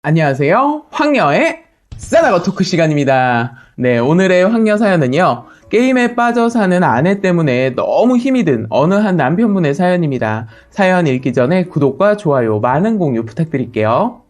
안녕하세요. 황녀의 싸다거 토크 시간입니다. 네, 오늘의 황녀 사연은요. 게임에 빠져 사는 아내 때문에 너무 힘이 든 어느 한 남편분의 사연입니다. 사연 읽기 전에 구독과 좋아요, 많은 공유 부탁드릴게요.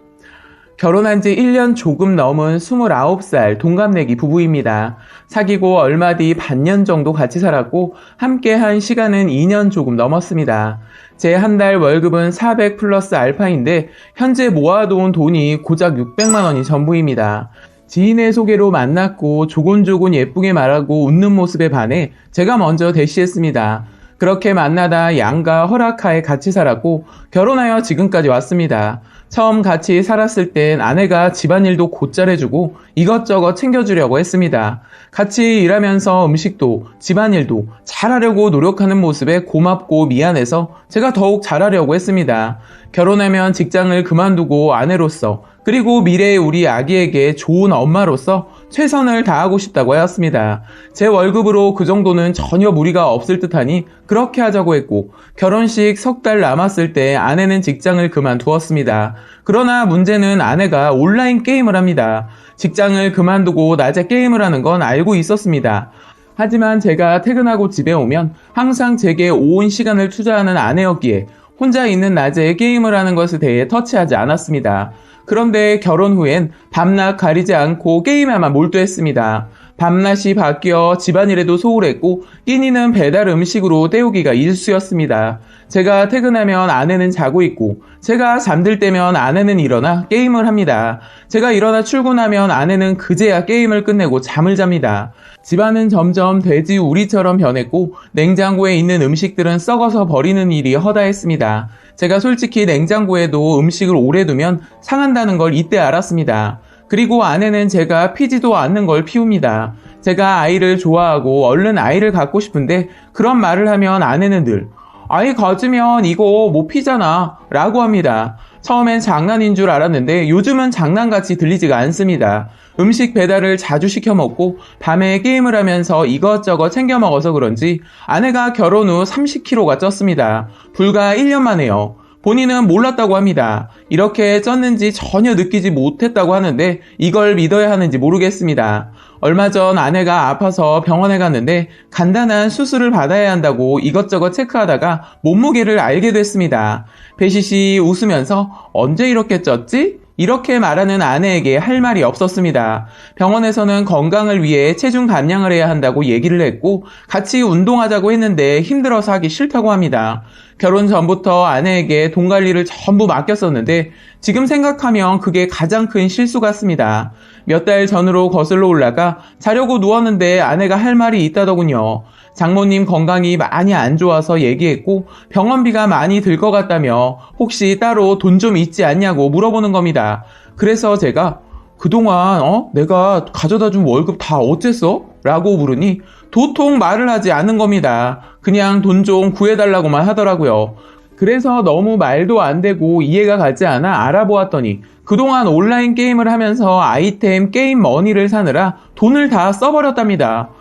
결혼한 지 1년 조금 넘은 29살 동갑내기 부부입니다. 사귀고 얼마 뒤 반년 정도 같이 살았고 함께 한 시간은 2년 조금 넘었습니다. 제 한 달 월급은 400 플러스 알파인데 현재 모아놓은 돈이 고작 600만 원이 전부입니다. 지인의 소개로 만났고 조곤조곤 예쁘게 말하고 웃는 모습에 반해 제가 먼저 대시했습니다. 그렇게 만나다 양가 허락하에 같이 살았고 결혼하여 지금까지 왔습니다. 처음 같이 살았을 땐 아내가 집안일도 곧잘 해주고 이것저것 챙겨주려고 했습니다. 같이 일하면서 음식도 집안일도 잘하려고 노력하는 모습에 고맙고 미안해서 제가 더욱 잘하려고 했습니다. 결혼하면 직장을 그만두고 아내로서 그리고 미래의 우리 아기에게 좋은 엄마로서 최선을 다하고 싶다고 하였습니다. 제 월급으로 그 정도는 전혀 무리가 없을 듯하니 그렇게 하자고 했고 결혼식 석 달 남았을 때 아내는 직장을 그만두었습니다. 그러나 문제는 아내가 온라인 게임을 합니다. 직장을 그만두고 낮에 게임을 하는 건 알고 있었습니다. 하지만 제가 퇴근하고 집에 오면 항상 제게 온 시간을 투자하는 아내였기에 혼자 있는 낮에 게임을 하는 것에 대해 터치하지 않았습니다. 그런데 결혼 후엔 밤낮 가리지 않고 게임에만 몰두했습니다. 밤낮이 바뀌어 집안일에도 소홀했고 끼니는 배달 음식으로 때우기가 일쑤였습니다. 제가 퇴근하면 아내는 자고 있고 제가 잠들 때면 아내는 일어나 게임을 합니다. 제가 일어나 출근하면 아내는 그제야 게임을 끝내고 잠을 잡니다. 집안은 점점 돼지 우리처럼 변했고 냉장고에 있는 음식들은 썩어서 버리는 일이 허다했습니다. 제가 솔직히 냉장고에도 음식을 오래 두면 상한다는 걸 이때 알았습니다. 그리고 아내는 제가 피지도 않는 걸 피웁니다. 제가 아이를 좋아하고 얼른 아이를 갖고 싶은데 그런 말을 하면 아내는 늘 아이 가지면 이거 못 피잖아 라고 합니다. 처음엔 장난인 줄 알았는데 요즘은 장난같이 들리지가 않습니다. 음식 배달을 자주 시켜 먹고 밤에 게임을 하면서 이것저것 챙겨 먹어서 그런지 아내가 결혼 후 30kg가 쪘습니다. 불과 1년 만에요. 본인은 몰랐다고 합니다. 이렇게 쪘는지 전혀 느끼지 못했다고 하는데 이걸 믿어야 하는지 모르겠습니다. 얼마 전 아내가 아파서 병원에 갔는데 간단한 수술을 받아야 한다고 이것저것 체크하다가 몸무게를 알게 됐습니다. 배시시 웃으면서 언제 이렇게 쪘지? 이렇게 말하는 아내에게 할 말이 없었습니다. 병원에서는 건강을 위해 체중 감량을 해야 한다고 얘기를 했고 같이 운동하자고 했는데 힘들어서 하기 싫다고 합니다. 결혼 전부터 아내에게 돈 관리를 전부 맡겼었는데 지금 생각하면 그게 가장 큰 실수 같습니다. 몇 달 전으로 거슬러 올라가 자려고 누웠는데 아내가 할 말이 있다더군요. 장모님 건강이 많이 안 좋아서 얘기했고 병원비가 많이 들 것 같다며 혹시 따로 돈 좀 있지 않냐고 물어보는 겁니다. 그래서 제가 그동안 내가 가져다 준 월급 다 어쨌어? 라고 물으니 도통 말을 하지 않는 겁니다. 그냥 돈 좀 구해달라고만 하더라고요. 그래서 너무 말도 안 되고 이해가 가지 않아 알아보았더니 그동안 온라인 게임을 하면서 아이템 게임 머니를 사느라 돈을 다 써버렸답니다.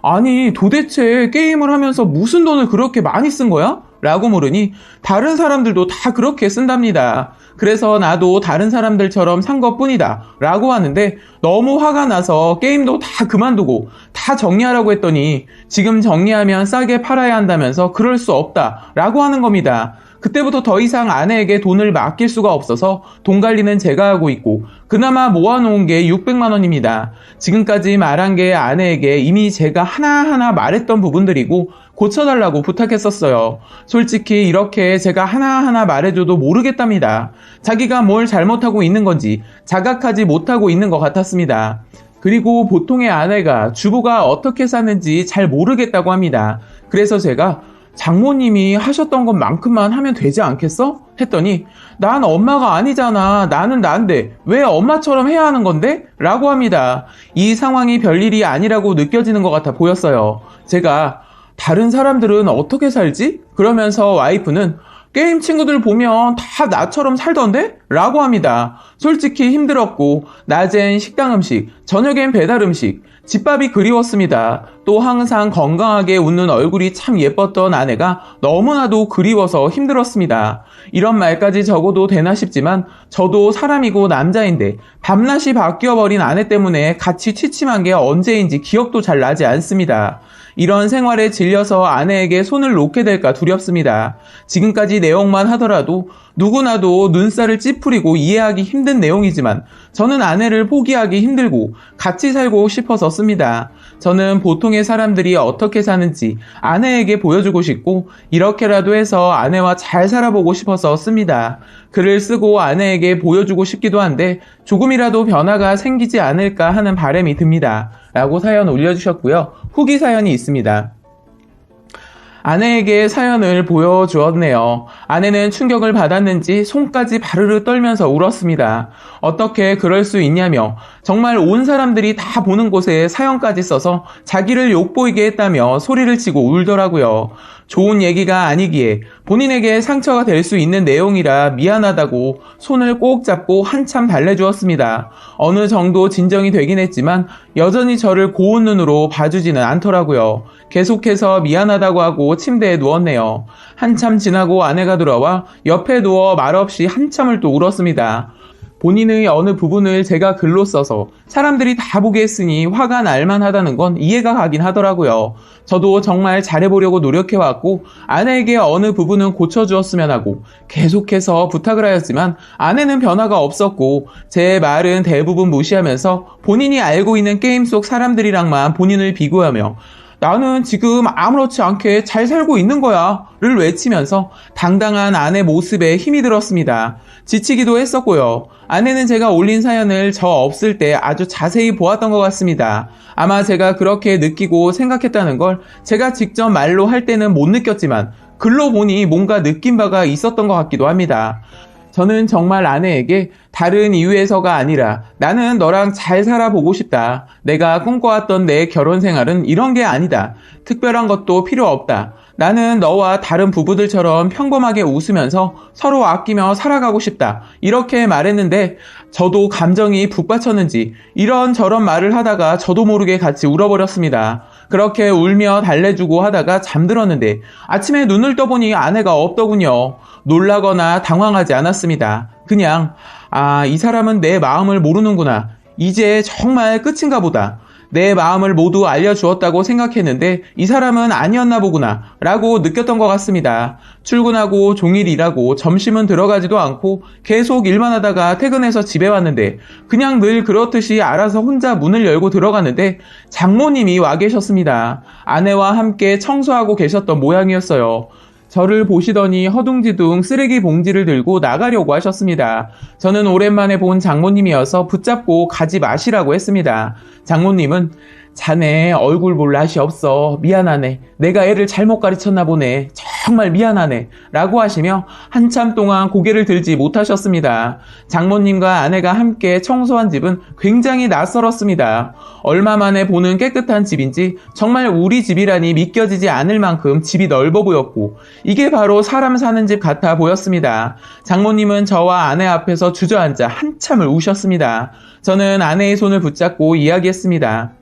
아니 도대체 게임을 하면서 무슨 돈을 그렇게 많이 쓴 거야? 라고 물으니 다른 사람들도 다 그렇게 쓴답니다. 그래서 나도 다른 사람들처럼 산 것뿐이다 라고 하는데 너무 화가 나서 게임도 다 그만두고 다 정리하라고 했더니 지금 정리하면 싸게 팔아야 한다면서 그럴 수 없다 라고 하는 겁니다. 그때부터 더 이상 아내에게 돈을 맡길 수가 없어서 돈 관리는 제가 하고 있고 그나마 모아놓은 게 600만 원입니다. 지금까지 말한 게 아내에게 이미 제가 하나하나 말했던 부분들이고 고쳐달라고 부탁했었어요. 솔직히 이렇게 제가 하나하나 말해줘도 모르겠답니다. 자기가 뭘 잘못하고 있는 건지 자각하지 못하고 있는 것 같았습니다. 그리고 보통의 아내가 주부가 어떻게 사는지 잘 모르겠다고 합니다. 그래서 제가 장모님이 하셨던 것만큼만 하면 되지 않겠어? 했더니 난 엄마가 아니잖아. 나는 난데 왜 엄마처럼 해야 하는 건데? 라고 합니다. 이 상황이 별일이 아니라고 느껴지는 것 같아 보였어요. 제가 다른 사람들은 어떻게 살지? 그러면서 와이프는 게임 친구들 보면 다 나처럼 살던데? 라고 합니다. 솔직히 힘들었고 낮엔 식당 음식, 저녁엔 배달 음식, 집밥이 그리웠습니다. 또 항상 건강하게 웃는 얼굴이 참 예뻤던 아내가 너무나도 그리워서 힘들었습니다. 이런 말까지 적어도 되나 싶지만 저도 사람이고 남자인데 밤낮이 바뀌어버린 아내 때문에 같이 취침한 게 언제인지 기억도 잘 나지 않습니다. 이런 생활에 질려서 아내에게 손을 놓게 될까 두렵습니다. 지금까지 내용만 하더라도 누구나도 눈살을 찌푸리고 이해하기 힘든 내용이지만 저는 아내를 포기하기 힘들고 같이 살고 싶어서 씁니다. 저는 보통의 사람들이 어떻게 사는지 아내에게 보여주고 싶고 이렇게라도 해서 아내와 잘 살아보고 싶어서 씁니다. 글을 쓰고 아내에게 보여주고 싶기도 한데 조금이라도 변화가 생기지 않을까 하는 바람이 듭니다. 라고 사연 올려주셨고요. 후기 사연이 있습니다. 아내에게 사연을 보여주었네요. 아내는 충격을 받았는지 손까지 바르르 떨면서 울었습니다. 어떻게 그럴 수 있냐며 정말 온 사람들이 다 보는 곳에 사연까지 써서 자기를 욕보이게 했다며 소리를 치고 울더라고요. 좋은 얘기가 아니기에 본인에게 상처가 될 수 있는 내용이라 미안하다고 손을 꼭 잡고 한참 달래주었습니다. 어느 정도 진정이 되긴 했지만 여전히 저를 고운 눈으로 봐주지는 않더라고요. 계속해서 미안하다고 하고 침대에 누웠네요. 한참 지나고 아내가 들어와 옆에 누워 말없이 한참을 또 울었습니다. 본인의 어느 부분을 제가 글로 써서 사람들이 다 보게 했으니 화가 날만하다는 건 이해가 가긴 하더라고요. 저도 정말 잘해보려고 노력해왔고 아내에게 어느 부분은 고쳐주었으면 하고 계속해서 부탁을 하였지만 아내는 변화가 없었고 제 말은 대부분 무시하면서 본인이 알고 있는 게임 속 사람들이랑만 본인을 비교하며 나는 지금 아무렇지 않게 잘 살고 있는 거야 를 외치면서 당당한 아내 모습에 힘이 들었습니다. 지치기도 했었고요. 아내는 제가 올린 사연을 저 없을 때 아주 자세히 보았던 것 같습니다. 아마 제가 그렇게 느끼고 생각했다는 걸 제가 직접 말로 할 때는 못 느꼈지만 글로 보니 뭔가 느낀 바가 있었던 것 같기도 합니다. 저는 정말 아내에게 다른 이유에서가 아니라 나는 너랑 잘 살아보고 싶다. 내가 꿈꿔왔던 내 결혼 생활은 이런 게 아니다. 특별한 것도 필요 없다. 나는 너와 다른 부부들처럼 평범하게 웃으면서 서로 아끼며 살아가고 싶다. 이렇게 말했는데 저도 감정이 북받쳤는지 이런저런 말을 하다가 저도 모르게 같이 울어버렸습니다. 그렇게 울며 달래주고 하다가 잠들었는데 아침에 눈을 떠보니 아내가 없더군요. 놀라거나 당황하지 않았습니다. 그냥 이 사람은 내 마음을 모르는구나. 이제 정말 끝인가 보다. 내 마음을 모두 알려주었다고 생각했는데 이 사람은 아니었나 보구나 라고 느꼈던 것 같습니다. 출근하고 종일 일하고 점심은 들어가지도 않고 계속 일만 하다가 퇴근해서 집에 왔는데 그냥 늘 그렇듯이 알아서 혼자 문을 열고 들어갔는데 장모님이 와 계셨습니다. 아내와 함께 청소하고 계셨던 모양이었어요. 저를 보시더니 허둥지둥 쓰레기 봉지를 들고 나가려고 하셨습니다. 저는 오랜만에 본 장모님이어서 붙잡고 가지 마시라고 했습니다. 장모님은 자네 얼굴 볼 낯이 없어. 미안하네. 내가 애를 잘못 가르쳤나 보네. 정말 미안하네. 라고 하시며 한참 동안 고개를 들지 못하셨습니다. 장모님과 아내가 함께 청소한 집은 굉장히 낯설었습니다. 얼마 만에 보는 깨끗한 집인지 정말 우리 집이라니 믿겨지지 않을 만큼 집이 넓어 보였고 이게 바로 사람 사는 집 같아 보였습니다. 장모님은 저와 아내 앞에서 주저앉아 한참을 우셨습니다. 저는 아내의 손을 붙잡고 이야기했습니다.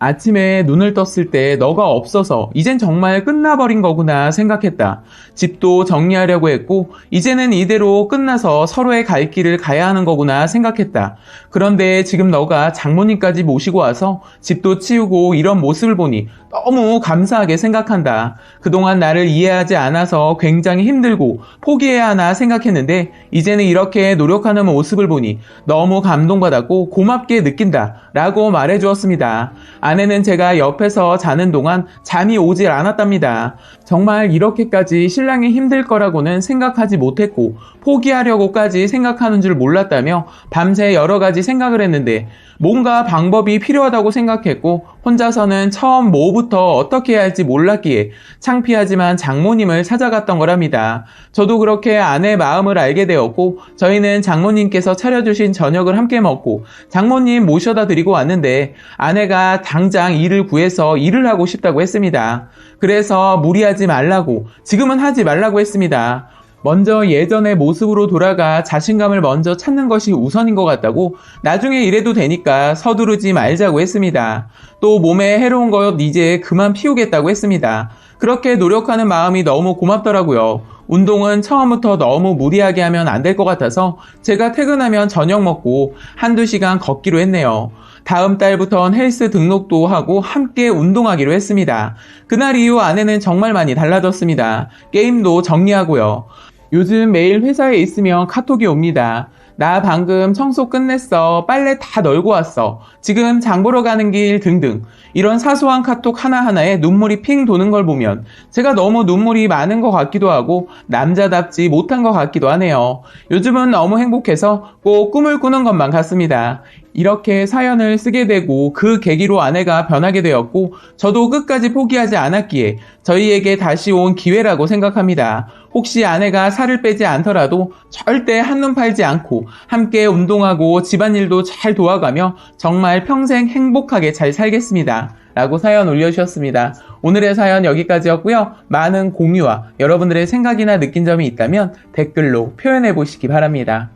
아침에 눈을 떴을 때 너가 없어서 이젠 정말 끝나버린 거구나 생각했다. 집도 정리하려고 했고 이제는 이대로 끝나서 서로의 갈 길을 가야 하는 거구나 생각했다. 그런데 지금 너가 장모님까지 모시고 와서 집도 치우고 이런 모습을 보니 너무 감사하게 생각한다. 그동안 나를 이해하지 않아서 굉장히 힘들고 포기해야 하나 생각했는데 이제는 이렇게 노력하는 모습을 보니 너무 감동받았고 고맙게 느낀다 라고 말해주었습니다. 아내는 제가 옆에서 자는 동안 잠이 오질 않았답니다. 정말 이렇게까지 신랑이 힘들 거라고는 생각하지 못했고 포기하려고까지 생각하는 줄 몰랐다며 밤새 여러 가지 생각을 했는데 뭔가 방법이 필요하다고 생각했고 혼자서는 처음 뭐부터 어떻게 해야 할지 몰랐기에 창피하지만 장모님을 찾아갔던 거랍니다. 저도 그렇게 아내의 마음을 알게 되었고 저희는 장모님께서 차려주신 저녁을 함께 먹고 장모님 모셔다 드리고 왔는데 아내가 당장 일을 구해서 일을 하고 싶다고 했습니다. 그래서 무리하지 말라고 지금은 하지 말라고 했습니다. 먼저 예전의 모습으로 돌아가 자신감을 먼저 찾는 것이 우선인 것 같다고 나중에 이래도 되니까 서두르지 말자고 했습니다. 또 몸에 해로운 것 이제 그만 피우겠다고 했습니다. 그렇게 노력하는 마음이 너무 고맙더라고요. 운동은 처음부터 너무 무리하게 하면 안 될 것 같아서 제가 퇴근하면 저녁 먹고 한두 시간 걷기로 했네요. 다음 달부턴 헬스 등록도 하고 함께 운동하기로 했습니다. 그날 이후 아내는 정말 많이 달라졌습니다. 게임도 정리하고요. 요즘 매일 회사에 있으면 카톡이 옵니다. 나 방금 청소 끝냈어. 빨래 다 널고 왔어. 지금 장 보러 가는 길 등등. 이런 사소한 카톡 하나하나에 눈물이 핑 도는 걸 보면 제가 너무 눈물이 많은 것 같기도 하고 남자답지 못한 것 같기도 하네요. 요즘은 너무 행복해서 꼭 꿈을 꾸는 것만 같습니다. 이렇게 사연을 쓰게 되고 그 계기로 아내가 변하게 되었고 저도 끝까지 포기하지 않았기에 저희에게 다시 온 기회라고 생각합니다. 혹시 아내가 살을 빼지 않더라도 절대 한눈 팔지 않고 함께 운동하고 집안일도 잘 도와가며 정말 평생 행복하게 잘 살겠습니다. 라고 사연 올려주셨습니다. 오늘의 사연 여기까지였고요. 많은 공유와 여러분들의 생각이나 느낀 점이 있다면 댓글로 표현해 보시기 바랍니다.